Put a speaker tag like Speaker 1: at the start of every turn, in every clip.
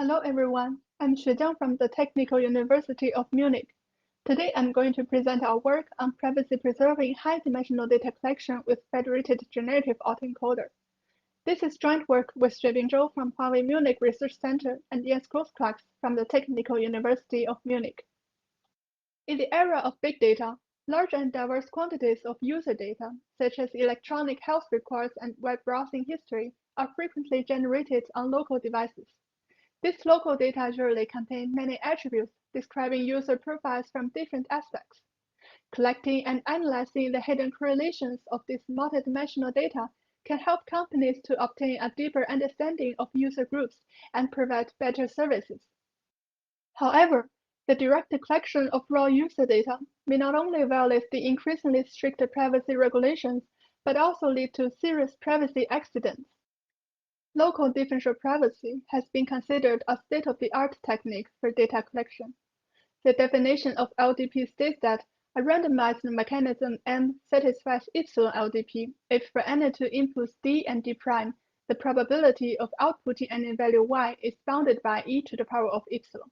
Speaker 1: Hello everyone, I'm Xuejiang from the Technical University of Munich. Today I'm going to present our work on privacy-preserving high-dimensional data collection with Federated Generative Autoencoder. This is joint work with Xuebing Zhou from Huawei Munich Research Center and Jens Großkreuz from the Technical University of Munich. In the era of big data, large and diverse quantities of user data, such as electronic health records and web browsing history, are frequently generated on local devices. This local data usually contain many attributes describing user profiles from different aspects. Collecting and analyzing the hidden correlations of this multidimensional data can help companies to obtain a deeper understanding of user groups and provide better services. However, the direct collection of raw user data may not only violate the increasingly strict privacy regulations, but also lead to serious privacy accidents. Local differential privacy has been considered a state-of-the-art technique for data collection. The definition of LDP states that a randomized mechanism M satisfies epsilon LDP if for any two inputs D and D prime, the probability of outputting any value Y is bounded by e to the power of epsilon.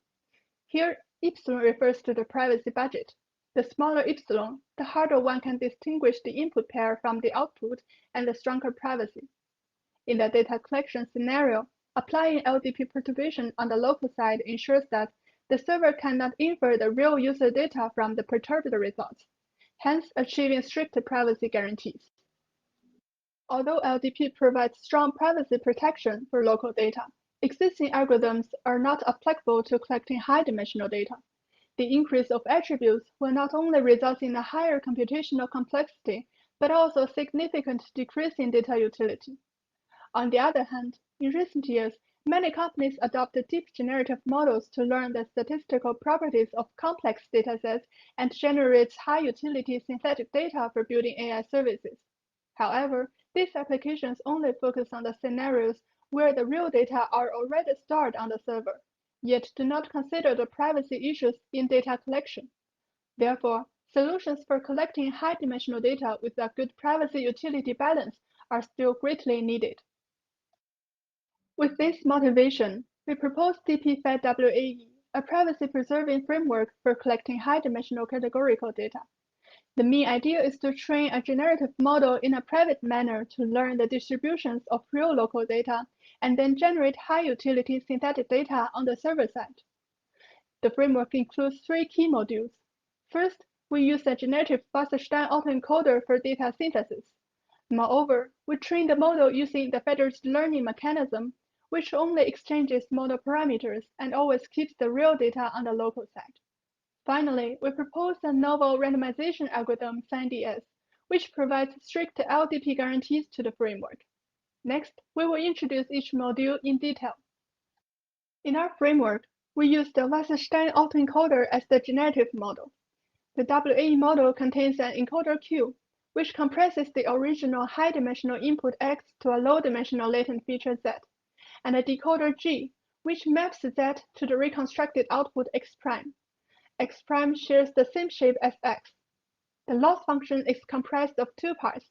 Speaker 1: Here, epsilon refers to the privacy budget. The smaller epsilon, the harder one can distinguish the input pair from the output and the stronger privacy. In the data collection scenario, applying LDP perturbation on the local side ensures that the server cannot infer the real user data from the perturbed results, hence achieving strict privacy guarantees. Although LDP provides strong privacy protection for local data, existing algorithms are not applicable to collecting high-dimensional data. The increase of attributes will not only result in a higher computational complexity, but also a significant decrease in data utility. On the other hand, in recent years, many companies adopted deep generative models to learn the statistical properties of complex datasets and generate high-utility synthetic data for building AI services. However, these applications only focus on the scenarios where the real data are already stored on the server, yet do not consider the privacy issues in data collection. Therefore, solutions for collecting high-dimensional data with a good privacy-utility balance are still greatly needed. With this motivation, we propose DP-Fed-WAE, a privacy-preserving framework for collecting high-dimensional categorical data. The main idea is to train a generative model in a private manner to learn the distributions of real local data and then generate high-utility synthetic data on the server side. The framework includes three key modules. First, we use the generative Wasserstein autoencoder for data synthesis. Moreover, we train the model using the federated learning mechanism, which only exchanges model parameters and always keeps the real data on the local side. Finally, we propose a novel randomization algorithm, SINDS, which provides strict LDP guarantees to the framework. Next, we will introduce each module in detail. In our framework, we use the Wasserstein autoencoder as the generative model. The WAE model contains an encoder Q, which compresses the original high-dimensional input X to a low-dimensional latent feature Z, and a decoder G, which maps Z to the reconstructed output X prime. X prime shares the same shape as X. The loss function is comprised of two parts: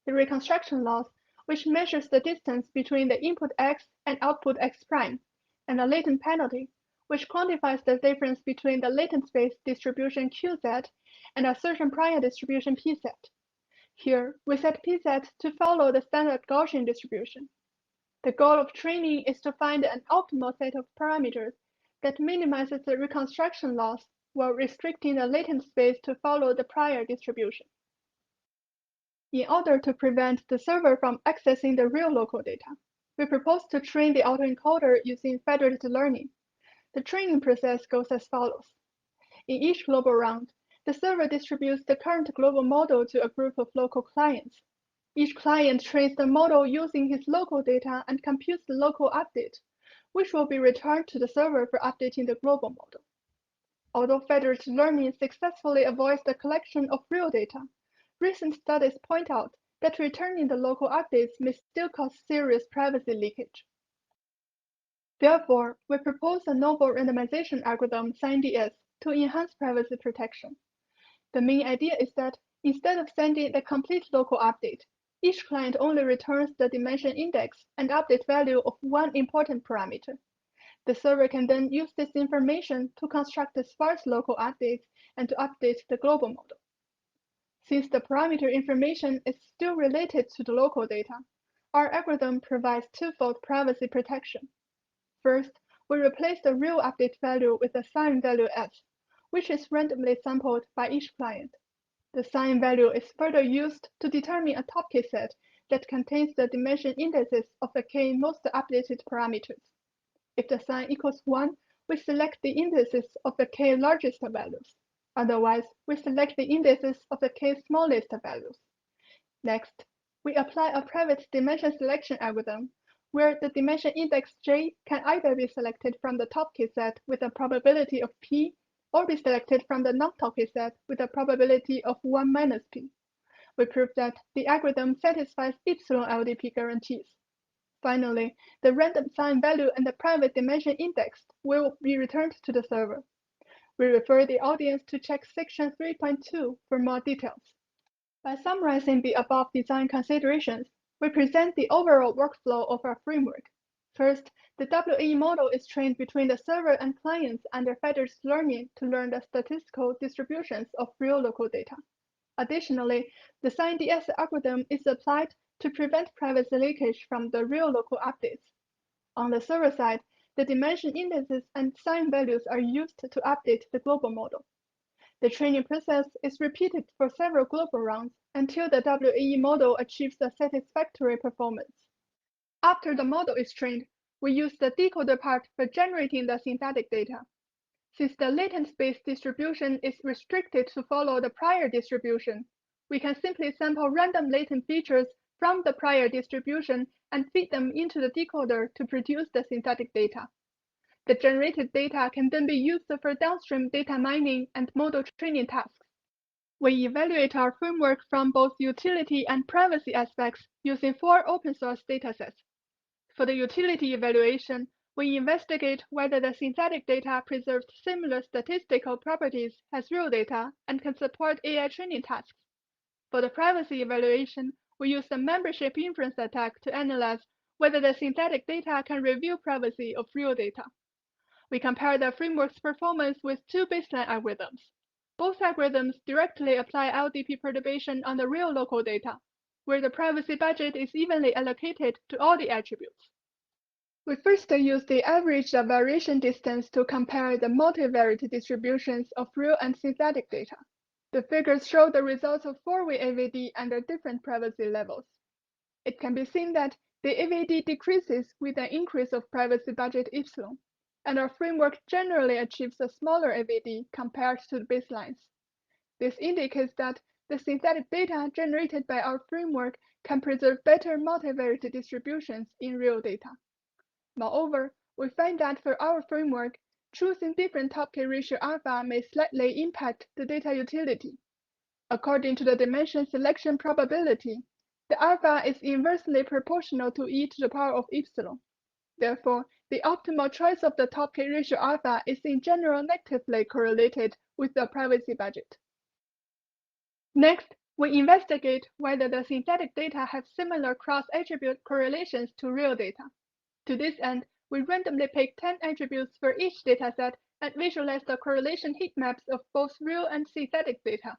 Speaker 1: the reconstruction loss, which measures the distance between the input X and output X prime, and the latent penalty, which quantifies the difference between the latent space distribution QZ and a certain prior distribution PZ. Here, we set PZ to follow the standard Gaussian distribution. The goal of training is to find an optimal set of parameters that minimizes the reconstruction loss while restricting the latent space to follow the prior distribution. In order to prevent the server from accessing the real local data, we propose to train the autoencoder using federated learning. The training process goes as follows. In each global round, the server distributes the current global model to a group of local clients. Each client trains the model using his local data and computes the local update, which will be returned to the server for updating the global model. Although federated learning successfully avoids the collection of real data, recent studies point out that returning the local updates may still cause serious privacy leakage. Therefore, we propose a novel randomization algorithm, SINDS, to enhance privacy protection. The main idea is that instead of sending the complete local update, each client only returns the dimension index and update value of one important parameter. The server can then use this information to construct the sparse local updates and to update the global model. Since the parameter information is still related to the local data, our algorithm provides twofold privacy protection. First, we replace the real update value with a sign value S, which is randomly sampled by each client. The sign value is further used to determine a top K set that contains the dimension indices of the K most updated parameters. If the sign equals 1, we select the indices of the K largest values. Otherwise, we select the indices of the K smallest values. Next, we apply a private dimension selection algorithm, where the dimension index J can either be selected from the top K set with a probability of P, or be selected from the non-top K set with a probability of 1 minus P. We prove that the algorithm satisfies epsilon LDP guarantees. Finally, the random sign value and the private dimension index will be returned to the server. We refer the audience to check section 3.2 for more details. By summarizing the above design considerations, we present the overall workflow of our framework. First, the WAE model is trained between the server and clients under federated learning to learn the statistical distributions of real local data. Additionally, the SignDS algorithm is applied to prevent privacy leakage from the real local updates. On the server side, the dimension indices and sign values are used to update the global model. The training process is repeated for several global rounds until the WAE model achieves a satisfactory performance. After the model is trained, we use the decoder part for generating the synthetic data. Since the latent space distribution is restricted to follow the prior distribution, we can simply sample random latent features from the prior distribution and feed them into the decoder to produce the synthetic data. The generated data can then be used for downstream data mining and model training tasks. We evaluate our framework from both utility and privacy aspects using 4 open source datasets. For the utility evaluation, we investigate whether the synthetic data preserves similar statistical properties as real data and can support AI training tasks. For the privacy evaluation, we use the membership inference attack to analyze whether the synthetic data can reveal privacy of real data. We compare the framework's performance with 2 baseline algorithms. Both algorithms directly apply LDP perturbation on the real local data, where the privacy budget is evenly allocated to all the attributes. We first use the average variation distance to compare the multivariate distributions of real and synthetic data. The figures show the results of 4-way AVD under different privacy levels. It can be seen that the AVD decreases with an increase of privacy budget epsilon, and our framework generally achieves a smaller AVD compared to the baselines. This indicates that the synthetic data generated by our framework can preserve better multivariate distributions in real data. Moreover, we find that for our framework, choosing different top K ratio alpha may slightly impact the data utility. According to the dimension selection probability, the alpha is inversely proportional to e to the power of epsilon. Therefore, the optimal choice of the top K ratio alpha is in general negatively correlated with the privacy budget. Next, we investigate whether the synthetic data have similar cross-attribute correlations to real data. To this end, we randomly pick 10 attributes for each dataset and visualize the correlation heat maps of both real and synthetic data.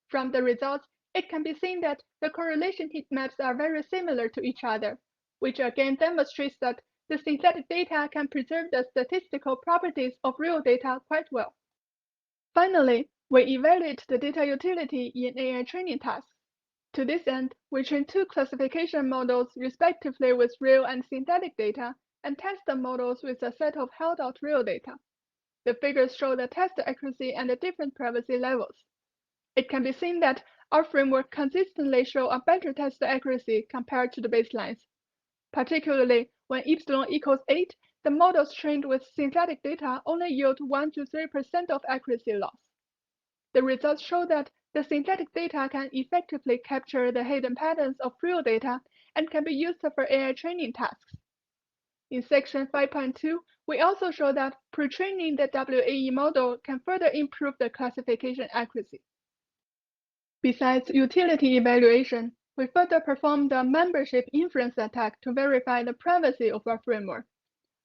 Speaker 1: From the results, it can be seen that the correlation heat maps are very similar to each other, which again demonstrates that the synthetic data can preserve the statistical properties of real data quite well. Finally, we evaluate the data utility in AI training tasks. To this end, we train 2 classification models respectively with real and synthetic data, and test the models with a set of held out real data. The figures show the test accuracy and the different privacy levels. It can be seen that our framework consistently shows a better test accuracy compared to the baselines. Particularly, when epsilon equals 8, the models trained with synthetic data only yield 1 to 3% of accuracy loss. The results show that the synthetic data can effectively capture the hidden patterns of real data and can be used for AI training tasks. In section 5.2, we also show that pre-training the WAE model can further improve the classification accuracy. Besides utility evaluation, we further perform the membership inference attack to verify the privacy of our framework.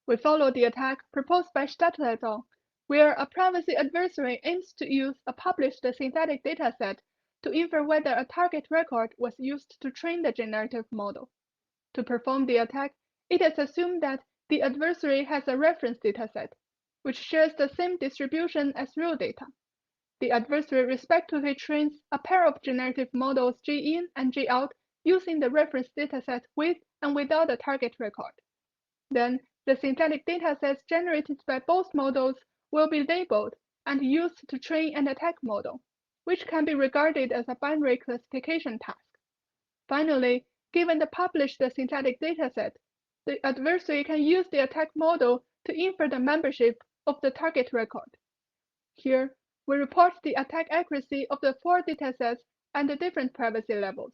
Speaker 1: We follow the attack proposed by Stadler et al., where a privacy adversary aims to use a published synthetic dataset to infer whether a target record was used to train the generative model. To perform the attack, it is assumed that the adversary has a reference dataset, which shares the same distribution as real data. The adversary respectively trains a pair of generative models G-in and G-out using the reference dataset with and without a target record. Then, the synthetic datasets generated by both models will be labeled and used to train an attack model, which can be regarded as a binary classification task. Finally, given the published synthetic dataset, the adversary can use the attack model to infer the membership of the target record. Here, we report the attack accuracy of the 4 datasets and the different privacy levels.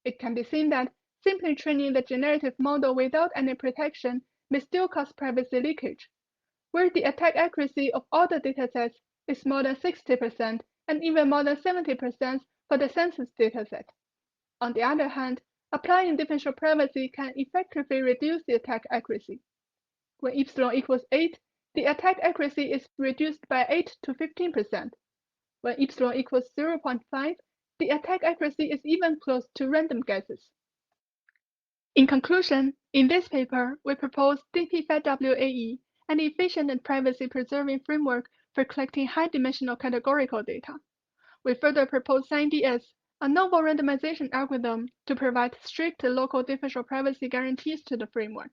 Speaker 1: It can be seen that simply training the generative model without any protection may still cause privacy leakage, where the attack accuracy of all the datasets is more than 60% and even more than 70% for the census dataset. On the other hand, applying differential privacy can effectively reduce the attack accuracy. When epsilon equals 8, the attack accuracy is reduced by 8 to 15%. When epsilon equals 0.5, the attack accuracy is even close to random guesses. In conclusion, in this paper, we propose DP-FedWAE, an efficient and privacy-preserving framework for collecting high-dimensional categorical data. We further propose SignDS, a novel randomization algorithm to provide strict local differential privacy guarantees to the framework.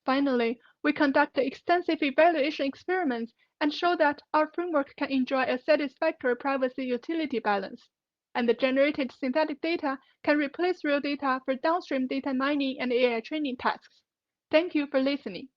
Speaker 1: Finally, we conduct extensive evaluation experiments and show that our framework can enjoy a satisfactory privacy utility balance, and the generated synthetic data can replace real data for downstream data mining and AI training tasks. Thank you for listening.